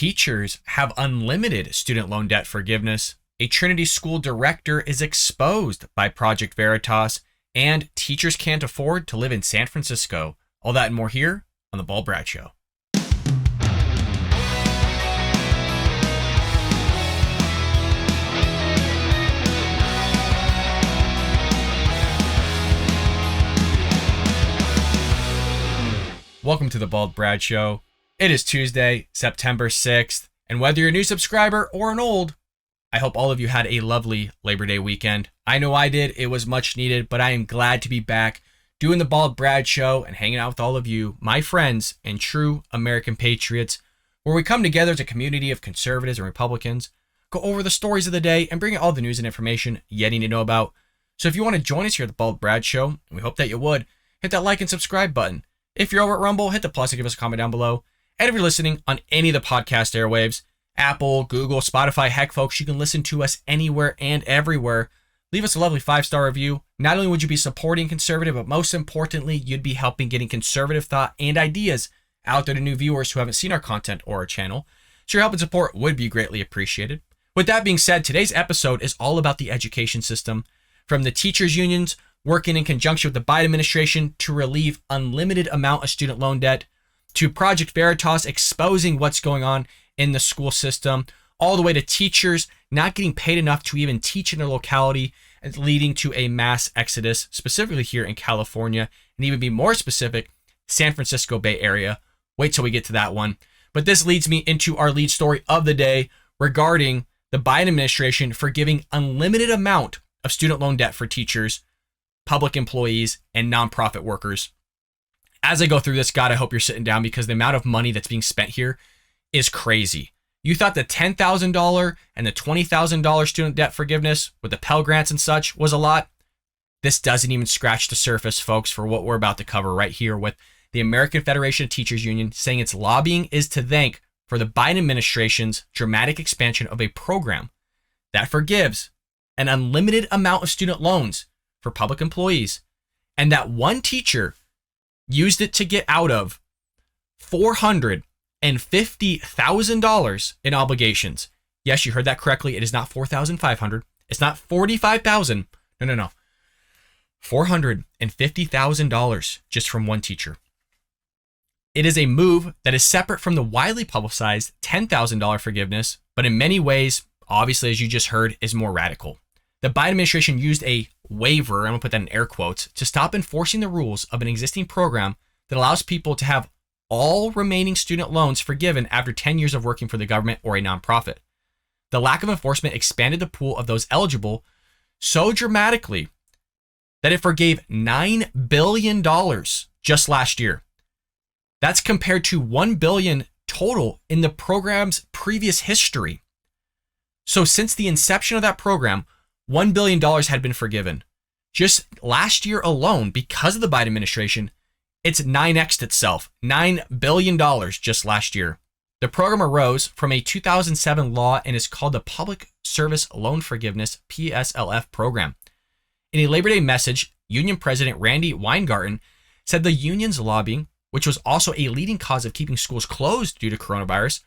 Teachers have unlimited student loan debt forgiveness. A Trinity school director is exposed by Project Veritas, and teachers can't afford to live in San Francisco. All that and more here on The Bald Brad Show. Welcome to The Bald Brad Show. It is Tuesday, September 6th, and whether you're a new subscriber or an old, I hope all of you had a lovely Labor Day weekend. I know I did. It was much needed, but I am glad to be back doing The Bald Brad Show and hanging out with all of you, my friends and true American patriots, where we come together as a community of conservatives and Republicans, go over the stories of the day, and bring you all the news and information you need to know about. So if you want to join us here at The Bald Brad Show, and we hope that you would, hit that like and subscribe button. If you're over at Rumble, hit the plus and give us a comment down below. And if you're listening on any of the podcast airwaves, Apple, Google, Spotify, heck, folks, you can listen to us anywhere and everywhere. Leave us a lovely 5-star review. Not only would you be supporting conservative, but most importantly, you'd be helping getting conservative thought and ideas out there to new viewers who haven't seen our content or our channel. So your help and support would be greatly appreciated. With that being said, today's episode is all about the education system, from the teachers' unions working in conjunction with the Biden administration to relieve unlimited amount of student loan debt, to Project Veritas exposing what's going on in the school system, all the way to teachers not getting paid enough to even teach in their locality, and leading to a mass exodus, specifically here in California, and even be more specific, San Francisco Bay Area. Wait till we get to that one. But this leads me into our lead story of the day regarding the Biden administration forgiving unlimited amount of student loan debt for teachers, public employees, and nonprofit workers. As I go through this, God, I hope you're sitting down, because the amount of money that's being spent here is crazy. You thought the $10,000 and the $20,000 student debt forgiveness with the Pell Grants and such was a lot? This doesn't even scratch the surface, folks, for what we're about to cover right here with the American Federation of Teachers Union saying its lobbying is to thank for the Biden administration's dramatic expansion of a program that forgives an unlimited amount of student loans for public employees, and that one teacher used it to get out of $450,000 in obligations. Yes, you heard that correctly. It is not $4,500. It's not $45,000. No. $450,000 just from one teacher. It is a move that is separate from the widely publicized $10,000 forgiveness, but in many ways, obviously, as you just heard, is more radical. The Biden administration used a waiver, I'm going to put that in air quotes, to stop enforcing the rules of an existing program that allows people to have all remaining student loans forgiven after 10 years of working for the government or a nonprofit. The lack of enforcement expanded the pool of those eligible so dramatically that it forgave $9 billion just last year. That's compared to $1 billion total in the program's previous history. So since the inception of that program, $1 billion had been forgiven. Just last year alone, because of the Biden administration, it's 9x'd itself, $9 billion just last year. The program arose from a 2007 law and is called the Public Service Loan Forgiveness, PSLF program. In a Labor Day message, Union President Randy Weingarten said the union's lobbying, which was also a leading cause of keeping schools closed due to coronavirus,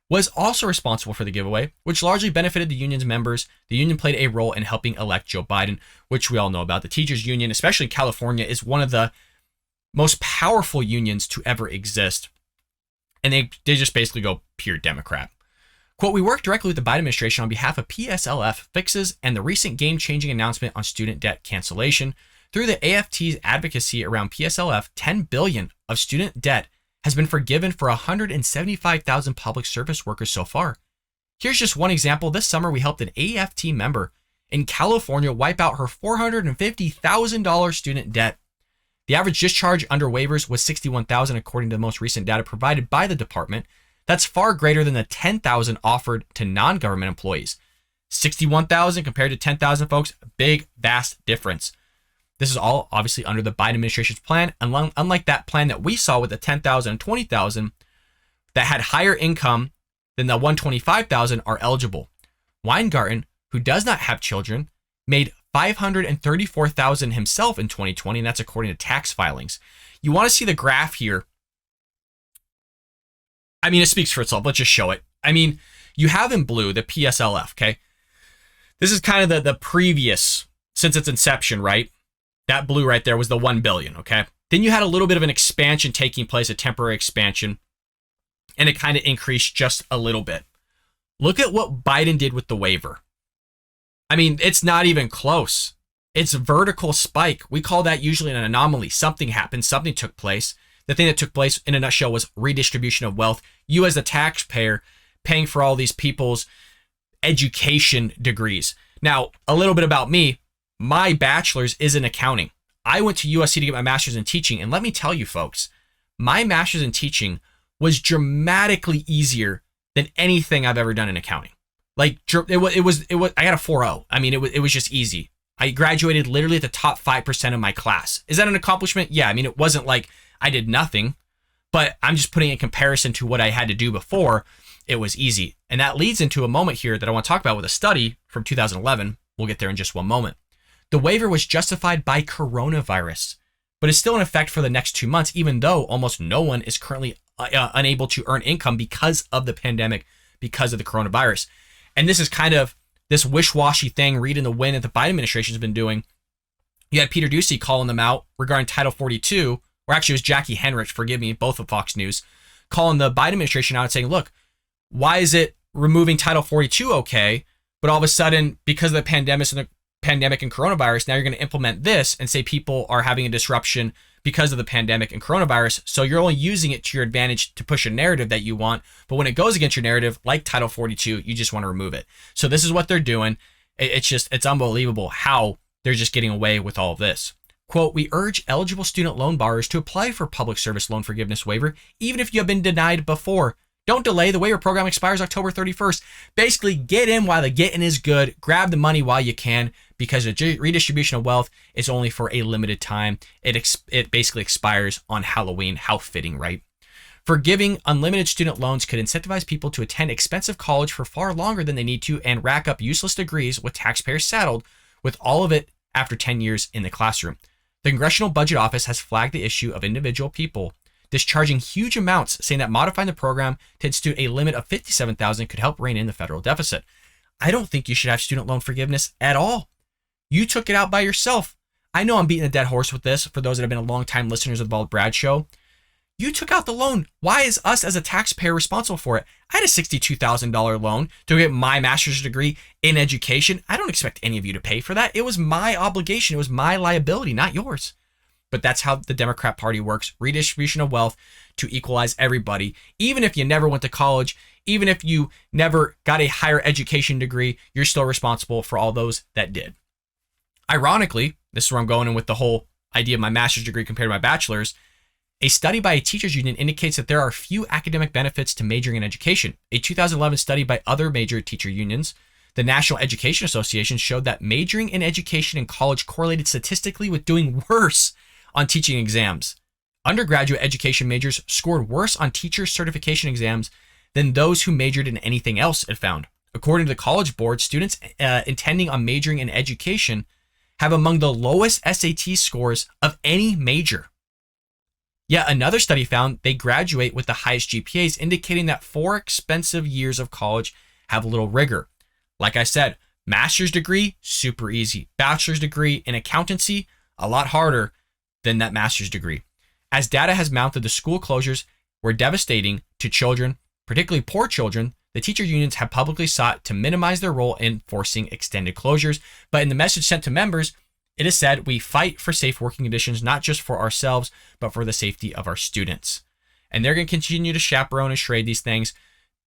was also responsible for the giveaway, which largely benefited the union's members. The union played a role in helping elect Joe Biden, which we all know about. The teachers union, especially in California, is one of the most powerful unions to ever exist. And they just basically go pure Democrat. Quote, "We work directly with the Biden administration on behalf of PSLF fixes and the recent game-changing announcement on student debt cancellation. Through the AFT's advocacy around PSLF, $10 billion of student debt has been forgiven for 175,000 public service workers so far. Here's just one example. This summer, we helped an AFT member in California wipe out her $450,000 student debt. The average discharge under waivers was $61,000, according to the most recent data provided by the department. That's far greater than the $10,000 offered to non-government employees. $61,000 compared to $10,000, folks, big, vast difference. This is all obviously under the Biden administration's plan, unlike that plan that we saw with the $10,000 and $20,000 that had higher income than the $125,000 are eligible. Weingarten, who does not have children, made $534,000 himself in 2020, and that's according to tax filings. You want to see the graph here? I mean, it speaks for itself. Let's just show it. I mean, you have in blue the PSLF, okay? This is kind of the previous, since its inception, right? That blue right there was the 1 billion, okay? Then you had a little bit of an expansion taking place, a temporary expansion, and it kind of increased just a little bit. Look at what Biden did with the waiver. I mean, it's not even close. It's vertical spike. We call that usually an anomaly. Something happened, something took place. The thing that took place in a nutshell was redistribution of wealth. You as the taxpayer paying for all these people's education degrees. Now, a little bit about me. My bachelor's is in accounting. I went to USC to get my master's in teaching. And let me tell you folks, my master's in teaching was dramatically easier than anything I've ever done in accounting. Like it was, I got a 4.0. I mean, it was just easy. I graduated literally at the top 5% of my class. Is that an accomplishment? Yeah. I mean, it wasn't like I did nothing, but I'm just putting it in comparison to what I had to do before. It was easy. And that leads into a moment here that I want to talk about with a study from 2011. We'll get there in just one moment. The waiver was justified by coronavirus, but is still in effect for the next 2 months, even though almost no one is currently unable to earn income because of the pandemic, because of the coronavirus. And this is kind of this wish-washy thing, reading the wind that the Biden administration has been doing. You had Peter Doocy calling them out regarding Title 42, or actually it was Jackie Henrich, forgive me, both of Fox News, calling the Biden administration out and saying, look, why is it removing Title 42 okay, but all of a sudden, because of the pandemic and coronavirus, now you're going to implement this and say people are having a disruption because of the pandemic and coronavirus. So you're only using it to your advantage to push a narrative that you want. But when it goes against your narrative, like Title 42, you just want to remove it. So this is what they're doing. It's unbelievable how they're just getting away with all of this. Quote, we urge eligible student loan borrowers to apply for public service loan forgiveness waiver, even if you have been denied before. Don't delay. The waiver program expires October 31st. Basically, get in while the getting is good. Grab the money while you can, because the redistribution of wealth is only for a limited time. It basically expires on Halloween. How fitting, right? Forgiving unlimited student loans could incentivize people to attend expensive college for far longer than they need to and rack up useless degrees with taxpayers saddled with all of it after 10 years in the classroom. The Congressional Budget Office has flagged the issue of individual people discharging huge amounts, saying that modifying the program to institute a limit of $57,000 could help rein in the federal deficit. I don't think you should have student loan forgiveness at all. You took it out by yourself. I know I'm beating a dead horse with this for those that have been a long-time listeners of the Bald Brad Show. You took out the loan. Why is us as a taxpayer responsible for it? I had a $62,000 loan to get my master's degree in education. I don't expect any of you to pay for that. It was my obligation. It was my liability, not yours. But that's how the Democrat Party works. Redistribution of wealth to equalize everybody. Even if you never went to college, even if you never got a higher education degree, you're still responsible for all those that did. Ironically, this is where I'm going in with the whole idea of my master's degree compared to my bachelor's. A study by a teachers union indicates that there are few academic benefits to majoring in education. A 2011 study by other major teacher unions, the National Education Association, showed that majoring in education in college correlated statistically with doing worse on teaching exams. Undergraduate education majors scored worse on teacher certification exams than those who majored in anything else, it found. According to the College Board, students intending on majoring in education have among the lowest SAT scores of any major. Yet another study found they graduate with the highest GPAs, indicating that 4 expensive years of college have little rigor. Like I said, master's degree, super easy. Bachelor's degree in accountancy, a lot harder than that master's degree. As data has mounted, the school closures were devastating to children, particularly poor children. The teacher unions have publicly sought to minimize their role in forcing extended closures. But in the message sent to members, it is said, we fight for safe working conditions, not just for ourselves, but for the safety of our students. And they're going to continue to chaperone and charade these things.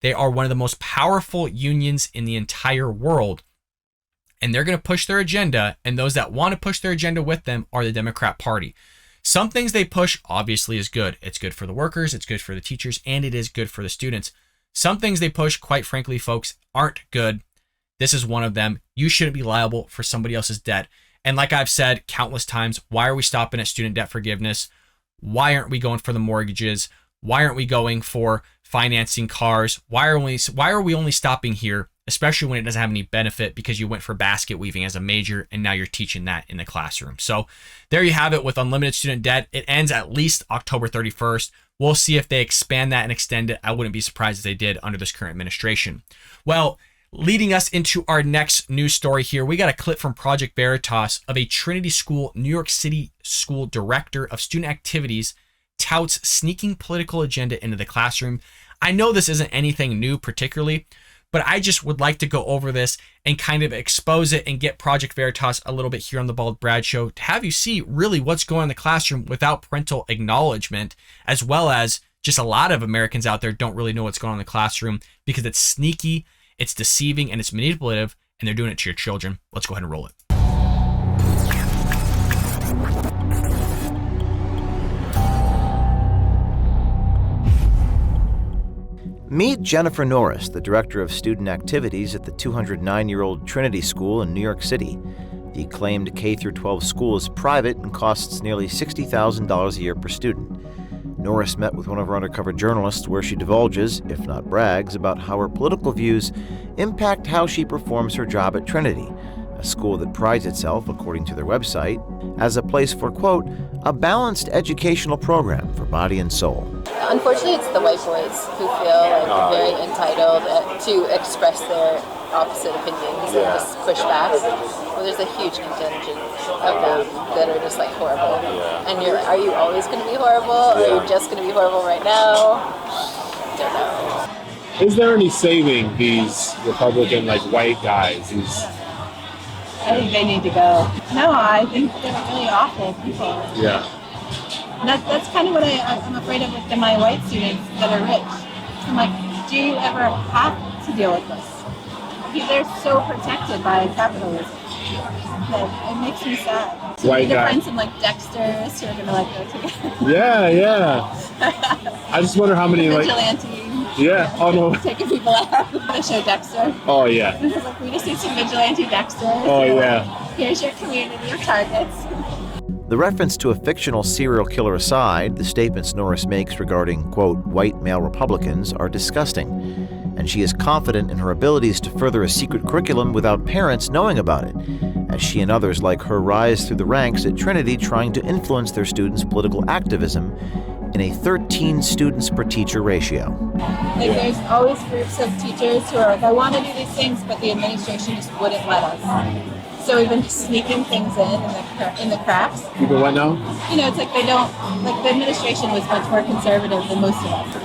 They are one of the most powerful unions in the entire world. And they're going to push their agenda. And those that want to push their agenda with them are the Democrat Party. Some things they push obviously is good. It's good for the workers, it's good for the teachers, and it is good for the students. Some things they push, quite frankly, folks, aren't good. This is one of them. You shouldn't be liable for somebody else's debt. And like I've said countless times, why are we stopping at student debt forgiveness? Why aren't we going for the mortgages? Why aren't we going for financing cars? Why are we only stopping here, especially when it doesn't have any benefit because you went for basket weaving as a major and now you're teaching that in the classroom. So there you have it with unlimited student debt. It ends at least October 31st. We'll see if they expand that and extend it. I wouldn't be surprised if they did under this current administration. Well, leading us into our next news story here, we got a clip from Project Veritas of a Trinity School, New York City school director of student activities touts sneaking political agenda into the classroom. I know this isn't anything new particularly, but I just would like to go over this and kind of expose it and get Project Veritas a little bit here on the Bald Brad Show to have you see really what's going on in the classroom without parental acknowledgement, as well as just a lot of Americans out there don't really know what's going on in the classroom because it's sneaky, it's deceiving, and it's manipulative, and they're doing it to your children. Let's go ahead and roll it. Meet Jennifer Norris, the Director of Student Activities at the 209-year-old Trinity School in New York City. The acclaimed K-12 school is private and costs nearly $60,000 a year per student. Norris met with one of our undercover journalists where she divulges, if not brags, about how her political views impact how she performs her job at Trinity, a school that prides itself, according to their website, as a place for, quote, a balanced educational program for body and soul. Unfortunately, it's the white boys who feel like very entitled to express their opposite opinions and just push back. Well, there's a huge contingent of them that are just like horrible. And are you always going to be horrible? Or are you just going to be horrible right now? Don't know. Is there any saving these Republican white guys? I think they need to go. No, I think they're really awful people. Yeah. That's kind of what I'm afraid of with my white students that are rich. I'm like, do you ever have to deal with this? They're so protected by capitalism that it makes me sad. So White we need to guy. find some Dexters who are gonna go together. Yeah. I just wonder how many Vigilante. Yeah. Oh no. Taking people out. The show Dexter. Oh yeah. It's like we just need some vigilante Dexters. Oh yeah. Here's your community of targets. The reference to a fictional serial killer aside, the statements Norris makes regarding, quote, white male Republicans are disgusting, and she is confident in her abilities to further a secret curriculum without parents knowing about it, as she and others like her rise through the ranks at Trinity trying to influence their students' political activism in a 13 students per teacher ratio. There's always groups of teachers who are like, I want to do these things, but the administration just wouldn't let us. So we've been sneaking things in the cracks. People what now? It's like they don't, the administration was much more conservative than most of us.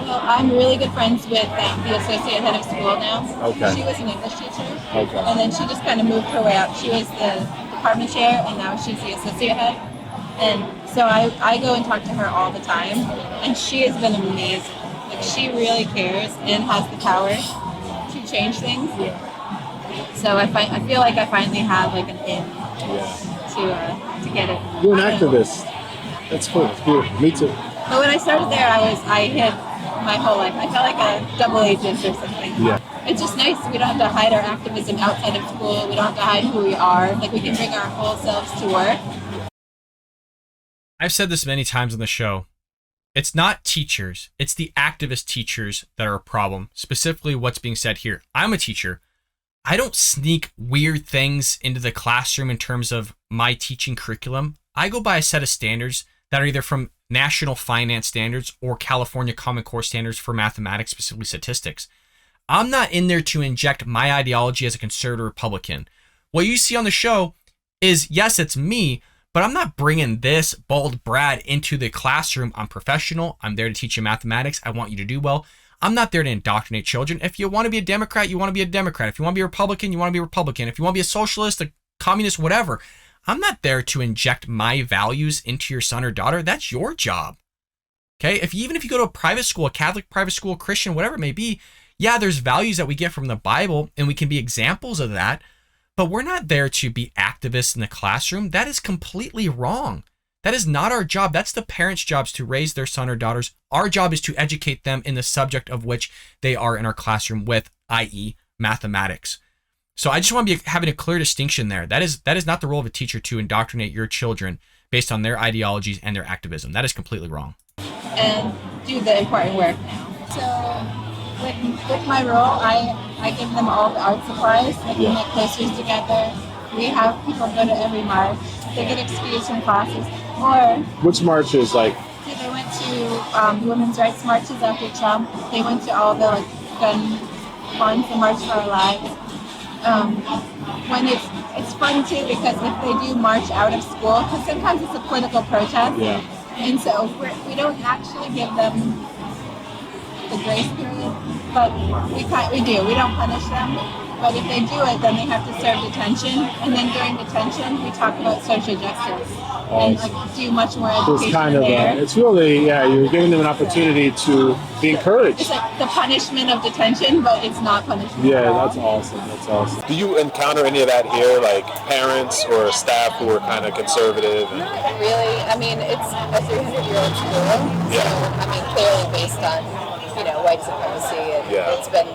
Well, I'm really good friends with the associate head of school now. Okay. She was an English teacher. Okay. And then she just kind of moved her way up. She was the department chair, and now she's the associate head. And so I go and talk to her all the time, and she has been amazing. She really cares and has the power to change things. Yeah. So I feel like I finally have an in to get it. You're an activist. That's cool. It's beautiful. Me too. But when I started there, I hid my whole life. I felt like a double agent or something. Yeah. It's just nice. We don't have to hide our activism outside of school. We don't have to hide who we are. We can bring our whole selves to work. I've said this many times on the show. It's not teachers. It's the activist teachers that are a problem. Specifically what's being said here. I'm a teacher. I don't sneak weird things into the classroom in terms of my teaching curriculum. I go by a set of standards that are either from national finance standards or California Common Core standards for mathematics, specifically statistics. I'm not in there to inject my ideology as a conservative Republican. What you see on the show is, yes, it's me, but I'm not bringing this bald Brad into the classroom. I'm professional. I'm there to teach you mathematics. I want you to do well. I'm not there to indoctrinate children. If you want to be a Democrat, you want to be a Democrat. If you want to be a Republican, you want to be a Republican. If you want to be a socialist, a communist, whatever. I'm not there to inject my values into your son or daughter. That's your job. Okay? Even if you go to a private school, a Catholic private school, Christian, whatever it may be, yeah, there's values that we get from the Bible and we can be examples of that, but we're not there to be activists in the classroom. That is completely wrong. That is not our job. That's the parents' jobs to raise their son or daughters. Our job is to educate them in the subject of which they are in our classroom with, i.e. mathematics. So I just want to be having a clear distinction there. That is not the role of a teacher to indoctrinate your children based on their ideologies and their activism. That is completely wrong. And do the important work now. So with my role, I give them all the art supplies. Like we make posters together. We have people go to every march. They get excused from classes. Or Which marches? Like, so they went to women's rights marches after Trump. They went to all the like gun ones, the March for Our Lives. When it's fun too because if they do march out of school, because sometimes it's a political protest, and so we don't actually give them the grace period, but we do. We don't punish them. But if they do it, then they have to serve detention, and then during detention, we talk about social justice and like do much more so education it's kind of, there. it's really, you're giving them an opportunity to be encouraged. It's like the punishment of detention, but it's not punishment. Yeah, that's awesome. That's awesome. Do you encounter any of that here, like parents or staff who are kind of conservative? And... Not really. I mean, it's a 300-year-old school, so I mean, clearly based on white supremacy, and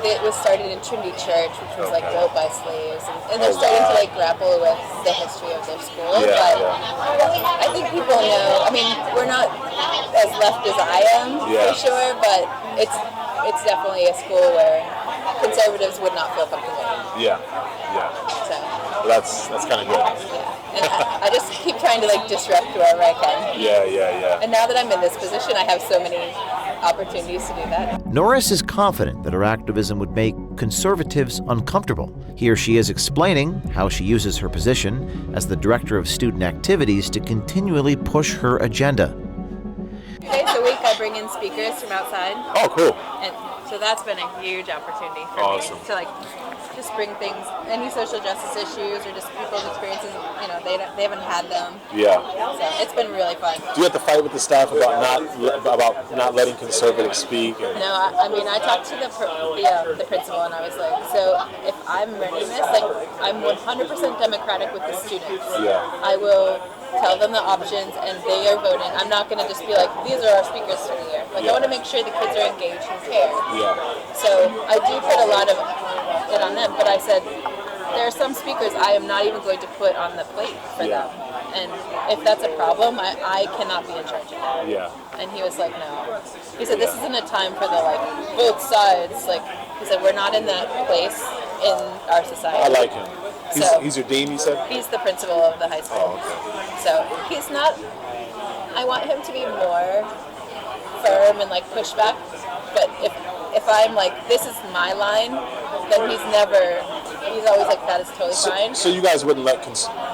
it was started in Trinity Church, which was like built by slaves, and they're starting to like grapple with the history of their school. But I think people know. I mean, we're not as left as I am for sure, but it's definitely a school where conservatives would not feel comfortable. So that's kind of good. And I just keep trying to like disrupt wherever I can. And now that I'm in this position, I have so many opportunities to do that. Norris is confident that her activism would make conservatives uncomfortable. Here she is explaining how she uses her position as the director of student activities to continually push her agenda. 2 days a week, I bring in speakers from outside. Oh, cool. And so that's been a huge opportunity for me to like just bring things, any social justice issues or just people's experiences. They haven't had them. So it's been really fun. Do you have to fight with the staff about not letting conservatives speak? No, I mean I talked to the principal and I was like, so if I'm running this, like I'm 100% democratic with the students. I will tell them the options and they are voting. I'm not going to just be like, these are our speakers for the year. Like I want to make sure the kids are engaged and care. So I do put a lot of it on them, but I said there are some speakers I am not even going to put on the plate for them. And if that's a problem, I cannot be in charge of that. And he was like, no. He said, this isn't a time for the like both sides. Like he said, we're not in that place in our society. I like him. He's your dean, you said? He's the principal of the high school. So he's not, I want him to be more firm and like push back. But if I'm like, this is my line, then he's always like, that is totally fine. So you guys wouldn't let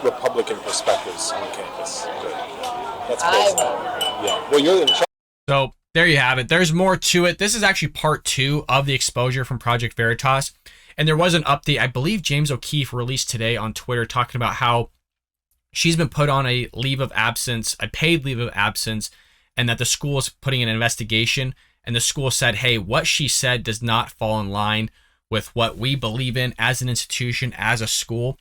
Republican perspectives on campus? Good. That's crazy. I will. Well, you're in charge. So there you have it. There's more to it. This is actually part 2 of the exposure from Project Veritas. And there was an update, I believe James O'Keefe released today on Twitter talking about how she's been put on a leave of absence, a paid leave of absence, and that the school is putting in an investigation. And the school said, hey, what she said does not fall in line with what we believe in as an institution, as a school.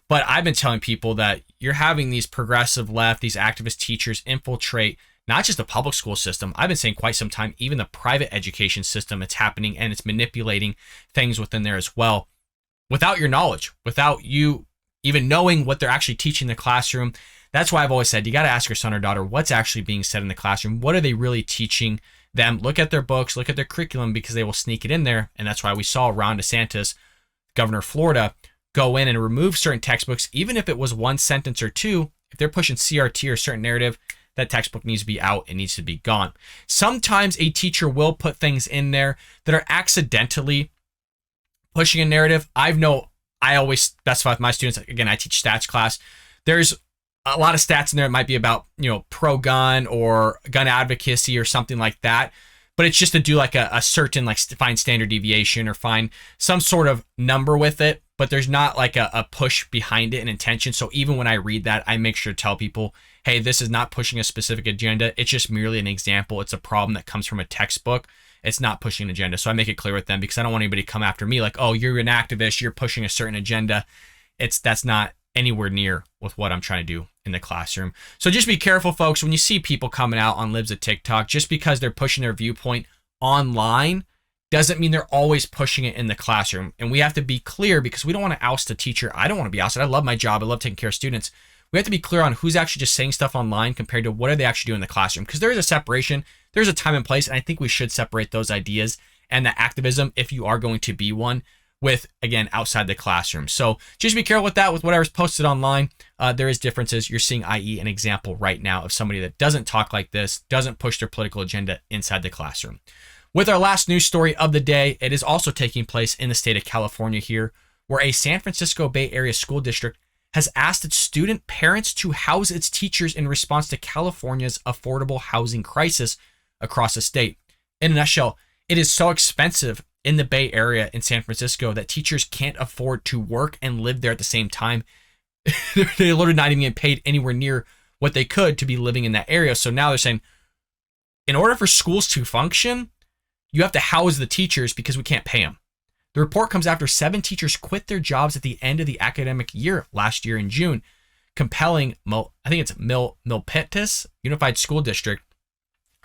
But I've been telling people that you're having these progressive left, these activist teachers infiltrate not just the public school system. I've been saying quite some time, even the private education system, it's happening and it's manipulating things within there as well. Without your knowledge, without you even knowing what they're actually teaching in the classroom. That's why I've always said, you got to ask your son or daughter, what's actually being said in the classroom? What are they really teaching them? Look at their books, look at their curriculum, because they will sneak it in there. And that's why we saw Ron DeSantis, governor of Florida, go in and remove certain textbooks, even if it was one sentence or two. If they're pushing CRT or certain narrative, that textbook needs to be out. It needs to be gone. Sometimes a teacher will put things in there that are accidentally pushing a narrative. I always specify with my students, again, I teach stats class. There's a lot of stats in there. It might be about, pro-gun or gun advocacy or something like that. But it's just to do like a certain, like find standard deviation or find some sort of number with it. But there's not like a push behind it and intention. So even when I read that, I make sure to tell people, hey, this is not pushing a specific agenda. It's just merely an example. It's a problem that comes from a textbook. It's not pushing an agenda. So I make it clear with them because I don't want anybody to come after me like, oh, you're an activist, you're pushing a certain agenda. That's not anywhere near with what I'm trying to do in the classroom. So just be careful, folks, when you see people coming out on libs of TikTok, just because they're pushing their viewpoint online doesn't mean they're always pushing it in the classroom. And we have to be clear because we don't want to oust a teacher. I don't want to be ousted. I love my job. I love taking care of students. We have to be clear on who's actually just saying stuff online compared to what are they actually doing in the classroom. Because there is a separation. There's a time and place. And I think we should separate those ideas and that activism, if you are going to be one, with, again, outside the classroom. So just be careful with that, with whatever's posted online. There is differences. You're seeing, i.e., an example right now of somebody that doesn't talk like this, doesn't push their political agenda inside the classroom. With our last news story of the day, it is also taking place in the state of California here, where a San Francisco Bay Area school district has asked its student parents to house its teachers in response to California's affordable housing crisis across the state. In a nutshell, it is so expensive in the Bay Area in San Francisco that teachers can't afford to work and live there at the same time. They're literally not even getting paid anywhere near what they could to be living in that area. So now they're saying, in order for schools to function, you have to house the teachers because we can't pay them. The report comes after 7 teachers quit their jobs at the end of the academic year last year in June, compelling, I think it's Milpitas Unified School District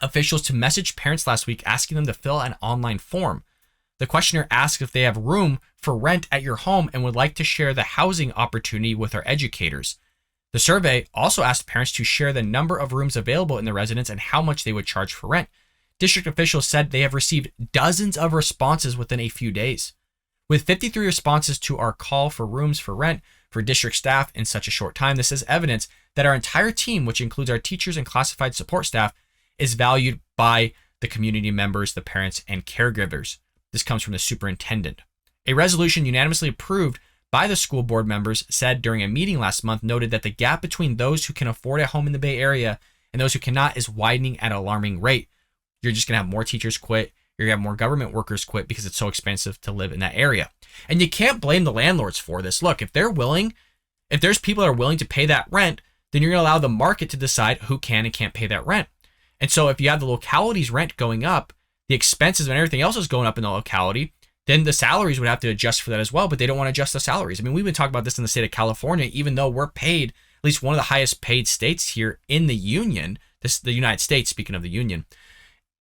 officials to message parents last week asking them to fill an online form. The questionnaire asks if they have room for rent at your home and would like to share the housing opportunity with our educators. The survey also asked parents to share the number of rooms available in the residence and how much they would charge for rent. District officials said they have received dozens of responses within a few days. With 53 responses to our call for rooms for rent for district staff in such a short time, this is evidence that our entire team, which includes our teachers and classified support staff, is valued by the community members, the parents, and caregivers. This comes from the superintendent. A resolution unanimously approved by the school board members said during a meeting last month noted that the gap between those who can afford a home in the Bay Area and those who cannot is widening at an alarming rate. You're just going to have more teachers quit. You're going to have more government workers quit because it's so expensive to live in that area. And you can't blame the landlords for this. Look, if there's people that are willing to pay that rent, then you're going to allow the market to decide who can and can't pay that rent. And so if you have the locality's rent going up, the expenses and everything else is going up in the locality, then the salaries would have to adjust for that as well, but they don't want to adjust the salaries. I mean, we've been talking about this in the state of California, even though we're paid, at least one of the highest paid states here in the union, the United States, speaking of the union.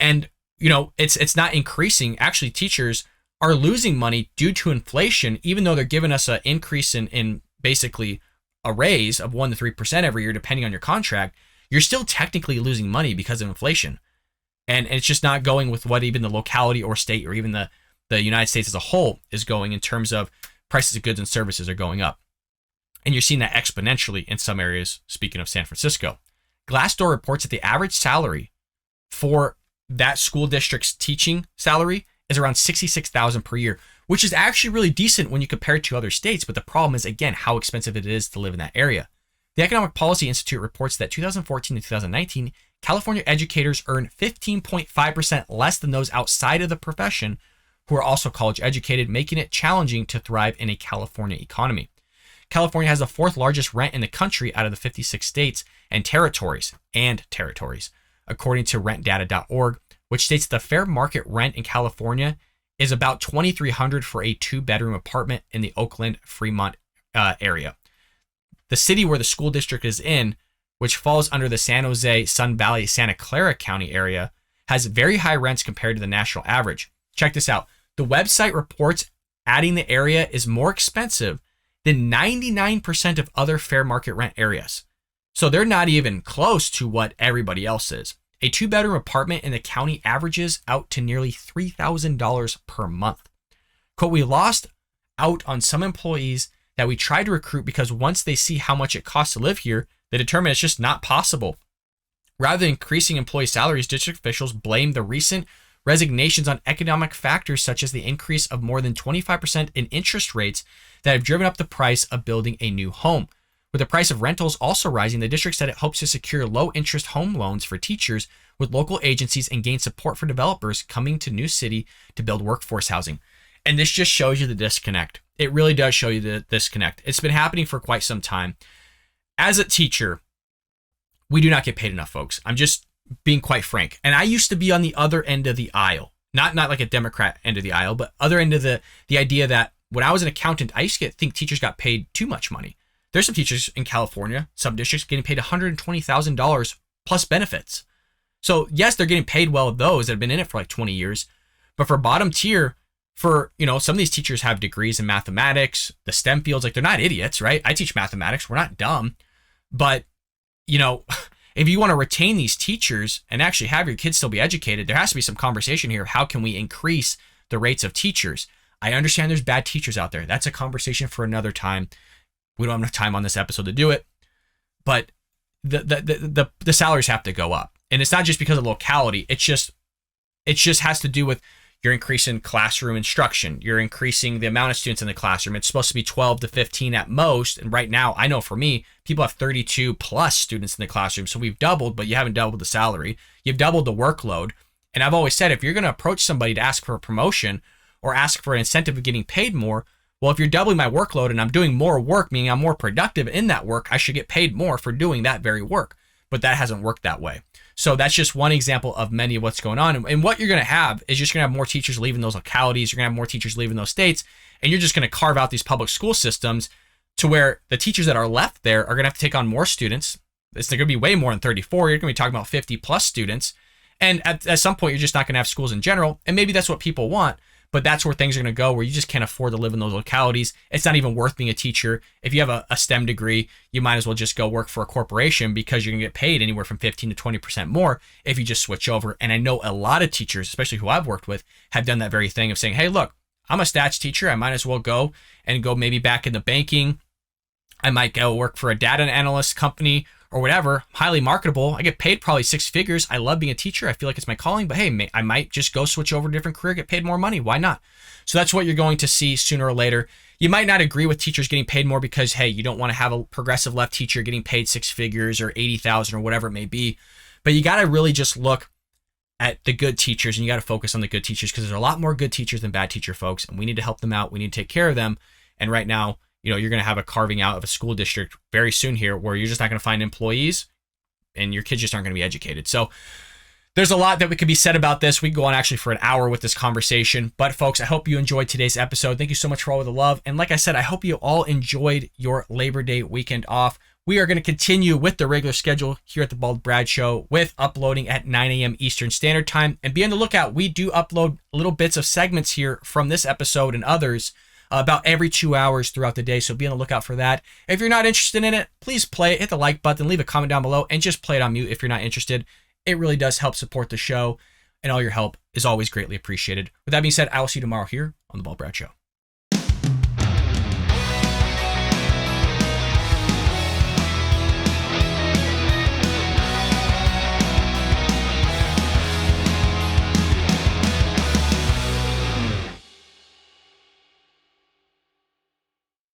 And, it's not increasing. Actually, teachers are losing money due to inflation, even though they're giving us an increase in basically a raise of 1% to 3% every year, depending on your contract. You're still technically losing money because of inflation. And it's just not going with what even the locality or state or even the United States as a whole is going in terms of prices of goods and services are going up. And you're seeing that exponentially in some areas, speaking of San Francisco. Glassdoor reports that the average salary for that school district's teaching salary is around $66,000 per year, which is actually really decent when you compare it to other states. But the problem is, again, how expensive it is to live in that area. The Economic Policy Institute reports that 2014 to 2019, California educators earn 15.5% less than those outside of the profession who are also college educated, making it challenging to thrive in a California economy. California has the 4th largest rent in the country out of the 56 states and territories, according to rentdata.org, which states the fair market rent in California is about $2,300 for a 2-bedroom apartment in the Oakland, Fremont area. The city where the school district is in, which falls under the San Jose, Sun Valley, Santa Clara County area, has very high rents compared to the national average. Check this out. The website reports adding the area is more expensive than 99% of other fair market rent areas. So they're not even close to what everybody else is. A 2-bedroom apartment in the county averages out to nearly $3,000 per month. Quote, we lost out on some employees that we tried to recruit because once they see how much it costs to live here, they determine it's just not possible. Rather than increasing employee salaries, district officials blame the recent resignations on economic factors such as the increase of more than 25% in interest rates that have driven up the price of building a new home. With the price of rentals also rising, the district said it hopes to secure low-interest home loans for teachers with local agencies and gain support for developers coming to New City to build workforce housing. And this just shows you the disconnect. It really does show you the disconnect. It's been happening for quite some time. As a teacher, we do not get paid enough, folks. I'm just being quite frank. And I used to be on the other end of the aisle. Not like a Democrat end of the aisle, but other end of the idea that when I was an accountant, I used to think teachers got paid too much money. There's some teachers in California, some districts getting paid $120,000 plus benefits. So yes, they're getting paid well, those that have been in it for like 20 years. But for bottom tier, some of these teachers have degrees in mathematics, the STEM fields, like they're not idiots, right? I teach mathematics. We're not dumb. But, if you want to retain these teachers and actually have your kids still be educated, there has to be some conversation here. How can we increase the rates of teachers. I understand there's bad teachers out there. That's a conversation for another time. We don't have enough time on this episode to do it, but the salaries have to go up. And it's not just because of locality. It just has to do with you're increasing classroom instruction. You're increasing the amount of students in the classroom. It's supposed to be 12 to 15 at most. And right now, I know for me, people have 32 plus students in the classroom. So we've doubled, but you haven't doubled the salary. You've doubled the workload. And I've always said, if you're going to approach somebody to ask for a promotion or ask for an incentive of getting paid more, well, if you're doubling my workload and I'm doing more work, meaning I'm more productive in that work, I should get paid more for doing that very work. But that hasn't worked that way. So that's just one example of many of what's going on. And what you're going to have is you're just going to have more teachers leaving those localities. You're going to have more teachers leaving those states. And you're just going to carve out these public school systems to where the teachers that are left there are going to have to take on more students. It's going to be way more than 34. You're going to be talking about 50 plus students. And at some point, you're just not going to have schools in general. And maybe that's what people want. But that's where things are going to go, where you just can't afford to live in those localities. It's not even worth being a teacher. If you have a STEM degree, you might as well just go work for a corporation because you're going to get paid anywhere from 15 to 20% more if you just switch over. And I know a lot of teachers, especially who I've worked with, have done that very thing of saying, hey, look, I'm a stats teacher. I might as well go maybe back into banking. I might go work for a data analyst company or whatever, highly marketable. I get paid probably six figures. I love being a teacher. I feel like it's my calling, but hey, I might just go switch over to a different career, get paid more money. Why not? So that's what you're going to see sooner or later. You might not agree with teachers getting paid more because, hey, you don't want to have a progressive left teacher getting paid six figures or 80,000 or whatever it may be. But you got to really just look at the good teachers and you got to focus on the good teachers because there's a lot more good teachers than bad teacher folks. And we need to help them out. We need to take care of them. And right now, you're going to have a carving out of a school district very soon here where you're just not going to find employees and your kids just aren't going to be educated. So there's a lot that could be said about this. We can go on actually for an hour with this conversation. But folks, I hope you enjoyed today's episode. Thank you so much for all the love. And like I said, I hope you all enjoyed your Labor Day weekend off. We are going to continue with the regular schedule here at the Bald Brad Show with uploading at 9 a.m. Eastern Standard Time. And be on the lookout. We do upload little bits of segments here from this episode and others about every 2 hours throughout the day. So be on the lookout for that. If you're not interested in it, please play it, hit the like button, leave a comment down below, and just play it on mute if you're not interested. It really does help support the show, and all your help is always greatly appreciated. With that being said, I will see you tomorrow here on The Bald Brad Show.